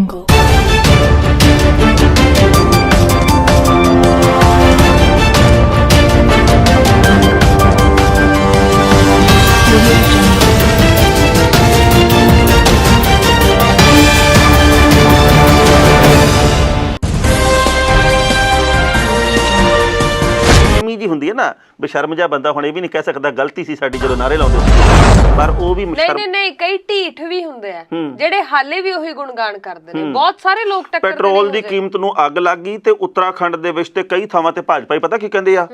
जी ਹੁੰਦੀ ਹੈ ਨਾ ਬੇਸ਼ਰਮ ਜਿਹਾ ਬੰਦਾ ਹੁਣ ਇਹ ਵੀ ਨਹੀਂ ਕਹਿ ਸਕਦਾ ਗਲਤੀ ਸੀ ਸਾਡੀ ਜਦੋਂ ਨਾਰੇ ਲਾਉਂਦੇ ਪਰ ਉਹ ਵੀ ਨਹੀਂ ਕਈ ਢੀਠ ਵੀ ਹੁੰਦੇ ਆ ਜਿਹੜੇ ਹਾਲੇ ਵੀ ਉਹੀ ਗੁਣਗਾਨ ਕਰਦੇ ਨੇ ਬਹੁਤ ਸਾਰੇ ਲੋਕ ਟੱਕਰਦੇ ਨੇ। ਪੈਟਰੋਲ ਦੀ ਕੀਮਤ ਨੂੰ ਅੱਗ ਲੱਗ ਗਈ ਤੇ ਉੱਤਰਾਖੰਡ ਦੇ ਵਿੱਚ ਤੇ ਕਈ ਥਾਵਾਂ ਤੇ ਭਾਜਪਾ ਹੀ ਪਤਾ ਕੀ ਕਹਿੰਦੇ ਆ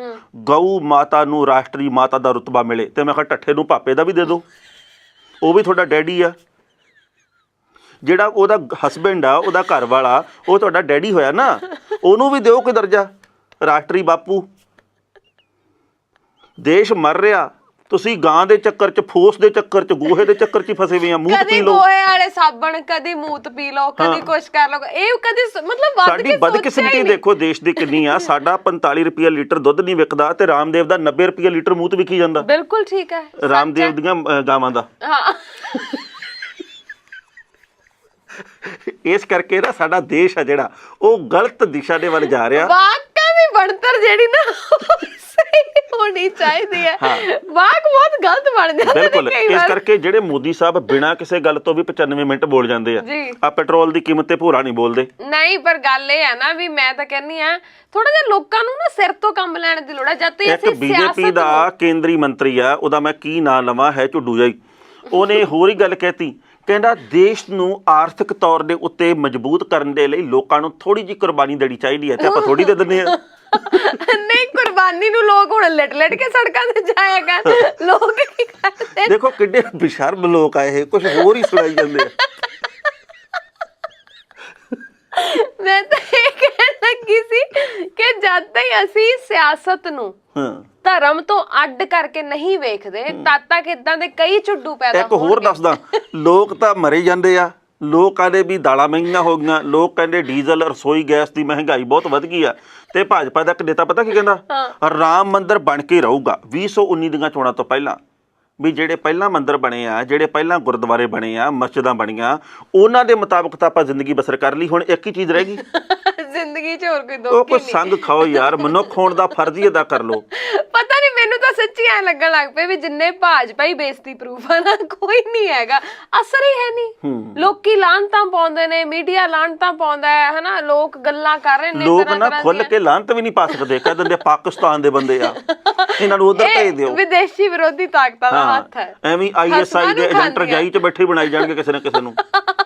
ਗਊ ਮਾਤਾ ਨੂੰ ਰਾਸ਼ਟਰੀ ਮਾਤਾ ਦਾ ਰੁਤਬਾ ਮਿਲੇ ਤੇ ਮੈਂ ਕਿਹਾ ਠੱਠੇ ਨੂੰ ਭਾਪੇ ਦਾ ਵੀ ਦੇ ਦਿਓ ਉਹ ਵੀ ਤੁਹਾਡਾ ਡੈਡੀ ਆ ਜਿਹੜਾ ਉਹਦਾ ਹਸਬੈਂਡ ਆ ਉਹਦਾ ਘਰ ਵਾਲਾ ਉਹ ਤੁਹਾਡਾ ਡੈਡੀ ਹੋਇਆ ਨਾ ਉਹਨੂੰ ਵੀ ਦਿਓ ਕੋਈ ਦਰਜਾ ਰਾਸ਼ਟਰੀ ਬਾਪੂ। ਦੇਸ਼ ਮਰ ਰਿਹਾ ਤੁਸੀਂ ਗਾਂ ਦੇ ਚੱਕਰ ਚ ਫੋਸ ਦੇ ਚੱਕਰ ਚ ਗੋਹੇ ਦੇ ਚੱਕਰ ਚ ਫਸੇ ਹੋਏ ਆ ਮੂਤ ਪੀ ਲਓ ਗੋਹੇ ਵਾਲੇ ਸਾਬਣ ਕਦੀ ਮੂਤ ਪੀ ਲਓ ਕਦੀ ਕੁਛ ਕਰ ਲਓ ਇਹ ਕਦੀ ਮਤਲਬ ਸਾਡੀ ਬਦਕਿਸਮਤੀ ਦੇਖੋ ਦੇਸ਼ ਦੀ ਕਿੰਨੀ ਆ ਸਾਡਾ 45 ਰੁਪਏ ਲੀਟਰ ਦੁੱਧ ਨਹੀਂ ਵਿਕਦਾ ਤੇ ਰਾਮਦੇਵ ਦਾ 90 ਰੁਪਏ ਲੀਟਰ ਮੂਤ ਵਿਕੀ ਜਾਂਦਾ। ਬਿਲਕੁਲ ਠੀਕ ਹੈ ਰਾਮਦੇਵ ਦੀਆਂ ਗਾਵਾਂ ਦਾ ਹਾਂ ਇਸ ਕਰਕੇ ਨਾ ਸਾਡਾ ਦੇਸ਼ ਆ ਜਿਹੜਾ ਉਹ ਗਲਤ ਦਿਸ਼ਾ ਦੇ ਵੱਲ ਜਾ ਰਿਹਾ। ਵਾਕਾਂ ਦੀ ਬਣਤਰ ਜਿਹੜੀ ਨਾ ਸਹੀ ਹੋਣੀ ਚਾਹੀਦੀ ਹੈ ਵਾਕ ਬਹੁਤ ਗਲਤ ਬਣ ਜਾਂਦੇ ਨੇ ਬਿਲਕੁਲ ਇਸ ਕਰਕੇ ਜਿਹੜੇ ਮੋਦੀ ਸਾਹਿਬ ਬਿਨਾਂ ਕਿਸੇ ਗੱਲ ਤੋਂ ਵੀ 95 ਮਿੰਟ ਬੋਲ ਜਾਂਦੇ ਆ ਪੈਟਰੋਲ ਦੀ ਕੀਮਤ ਤੇ ਭੋਰਾ ਨਹੀਂ ਬੋਲਦੇ ਨਹੀਂ ਪਰ ਗੱਲ ਇਹ ਹੈ ਨਾ ਵੀ ਮੈਂ ਤਾਂ ਕਹਿੰਨੀ ਆ ਥੋੜਾ ਜਿਹਾ ਲੋਕਾਂ ਨੂੰ ਨਾ ਸਿਰ ਤੋਂ ਕੰਮ ਲੈਣ ਦੀ ਲੋੜ ਹੈ ਜਦ ਤੱਕ ਇੱਕ ਬੀਜੇਪੀ ਦਾ ਕੇਂਦਰੀ ਮੰਤਰੀ ਆ ਉਹਦਾ ਮੈਂ ਕੀ ਨਾਂ ਲਵਾਂ ਹੈ ਝੁੱਡੂ ਜਾਈ ਉਹਨੇ ਹੋਰ ਹੀ ਗੱਲ ਕਹਿਤੀ ਕਹਿੰਦਾ ਦੇਸ਼ ਨੂੰ ਆਰਥਿਕ ਤੌਰ ਦੇ ਉੱਤੇ ਮਜ਼ਬੂਤ ਕਰਨ ਦੇ ਲਈ ਲੋਕਾਂ ਨੂੰ ਥੋੜੀ ਜਿਹੀ ਕੁਰਬਾਨੀ ਦੇਣੀ ਚਾਹੀਦੀ ਹੈ ਤੇ ਆਪਾਂ ਥੋੜੀ ਦੇ ਦਿੰਦੇ ਆ ਨਹੀਂ ਕੁਰਬਾਨੀ ਨੂੰ ਲੋਕ ਹੁਣ ਲਟ ਕੇ ਸੜਕਾਂ ਤੇ ਜਾਇਆ ਕਰ ਲੋਕ ਕੀ ਕਰਦੇ ਦੇਖੋ ਕਿੰਨੇ ਬੇਸ਼ਰਮ ਲੋਕ ਆਏ ਕੁਝ ਹੋਰ ਹੀ ਸੁਣਾਈ ਜਾਂਦੇ ਆ। ਮੈਂ ਤਾਂ ਇਹ ਕਹਿਣ ਲੱਗੀ ਸੀ ਕਿ ਜਦ ਤੱਕ ਅਸੀਂ ਸਿਆਸਤ ਨੂੰ ਧਰਮ ਤੋਂ ਅੱਡ ਕਰਕੇ ਨਹੀਂ ਵੇਖਦੇ ਤਦ ਤੱਕ ਇਦਾਂ ਦੇ ਕਈ ਝੁੱਡੂ ਪੈਦਾ ਇੱਕ ਹੋਰ ਦੱਸਦਾ ਲੋਕ ਤਾਂ ਮਰੇ ਜਾਂਦੇ ਆ ਲੋਕ ਕਹਿੰਦੇ ਵੀ ਦਾਲਾਂ ਮਹਿੰਗੀਆਂ ਹੋ ਗਈਆਂ ਲੋਕ ਕਹਿੰਦੇ ਡੀਜ਼ਲ ਰਸੋਈ ਗੈਸ ਦੀ ਮਹਿੰਗਾਈ ਬਹੁਤ ਵੱਧ ਗਈ ਆ ਤੇ ਭਾਜਪਾ ਦਾ ਇੱਕ ਨੇਤਾ ਪਤਾ ਕੀ ਕਹਿੰਦਾ ਰਾਮ ਮੰਦਿਰ ਬਣ ਕੇ ਰਹੂਗਾ 2019 ਦੀਆਂ ਚੋਣਾਂ ਤੋਂ ਪਹਿਲਾਂ ਵੀ ਜਿਹੜੇ ਪਹਿਲਾਂ ਮੰਦਿਰ ਬਣੇ ਆ ਜਿਹੜੇ ਪਹਿਲਾਂ ਗੁਰਦੁਆਰੇ ਬਣੇ ਆ ਮਸਜਿਦਾਂ ਬਣੀਆਂ ਉਹਨਾਂ ਦੇ ਮੁਤਾਬਕ ਤਾਂ ਆਪਾਂ ਜ਼ਿੰਦਗੀ ਬਸਰ ਕਰ ਲਈ ਹੁਣ ਇੱਕ ਹੀ ਚੀਜ਼ ਰਹਿ ਗਈ ਜ਼ਿੰਦਗੀ 'ਚ ਹੋਰ ਕੋਈ ਦੁੱਖ ਉਹ ਕੋਈ ਸੰਗ ਖਾਓ ਯਾਰ ਮਨੁੱਖ ਹੋਣ ਦਾ ਫਰਜ਼ ਹੀ ਅਦਾ ਕਰ ਲਓ। ਪਤਾ ਨਹੀਂ ਮੈਨੂੰ ਤਾਂ ਸੱਚੀ ਐ ਲੱਗਣ ਲੱਗ ਪਏ ਵੀ ਜਿੰਨੇ ਭਾਜਪਾ ਹੀ ਬੇਇੱਜ਼ਤੀ ਪ੍ਰੂਫ ਆ ਨਾ ਕੋਈ ਨਹੀਂ ਹੈਗਾ ਅਸਰ ਹੀ ਹੈ ਨਹੀਂ ਲੋਕੀ ਲਾਹਨਤਾਂ ਪਾਉਂਦੇ ਨੇ ਮੀਡੀਆ ਲਾਹਨਤਾਂ ਪਾਉਂਦਾ ਹੈ ਹਨਾ ਲੋਕ ਗੱਲਾਂ ਕਰ ਰਹੇ ਨੇ ਲੋਕ ਨਾ ਖੁੱਲ ਕੇ ਲਾਹਨਤ ਵੀ ਨਹੀਂ ਪਾ ਸਕਦੇ ਕਹਿ ਦਿੰਦੇ ਪਾਕਿਸਤਾਨ ਦੇ ਬੰਦੇ ਆ ਇਹਨਾਂ ਨੂੰ ਉਧਰ ਭੇਜ ਦਿਓ ਵਿਦੇਸ਼ੀ ਵਿਰੋਧੀ ਤਾਕਤਾਂ ਦਾ ਹੱਥ ਹੈ ਐਵੇਂ ISI ਦੇ ਏਜੰਟ ਰਜਾਈ 'ਚ ਬੈਠੇ ਬਣਾਈ ਜਾਣਗੇ ਕਿਸੇ ਨਾ ਕਿਸੇ ਨੂੰ। ਹੱਸਣਾ ਵੀ ਖਾਂਦੀ ਆ। ਬਿਲਕੁਲ ਇਸ ਕਰਕੇ ਜਿਹੜਾ ਸਾਡਾ ਦੇਸ਼ ਆ ਜਿਹੜਾ ਉਹ ਗਲਤ ਦਿਸ਼ਾ ਦੇ ਵੱਲ ਜਾ ਰਿਹਾ। ਇੱਕ ਬੀਜੇਪੀ ਦਾ ਕੇਂਦਰੀ ਮੰਤਰੀ ਆ ਉਹਦਾ ਮੈਂ ਕੀ ਨਾਂ ਲਵਾਂ ਹੈ ਝੁੱਡੂ ਜਾਈ ਉਹਨੇ ਹੋਰ ਹੀ ਗੱਲ ਕਹਿਤੀ ਕਹਿੰਦਾ ਦੇਸ਼ ਨੂੰ ਆਰਥਿਕ ਤੌਰ ਦੇ ਉੱਤੇ ਮਜ਼ਬੂਤ ਕਰਨ ਦੇ ਲਈ ਲੋਕਾਂ ਨੂੰ ਥੋੜੀ ਜਿਹੀ ਕੁਰਬਾਨੀ ਦੇਣੀ ਚਾਹੀਦੀ ਹੈ ਤੇ ਆਪਾਂ ਥੋੜੀ ਦੇ ਦਿੰਦੇ ਆ। ਨਹੀਂ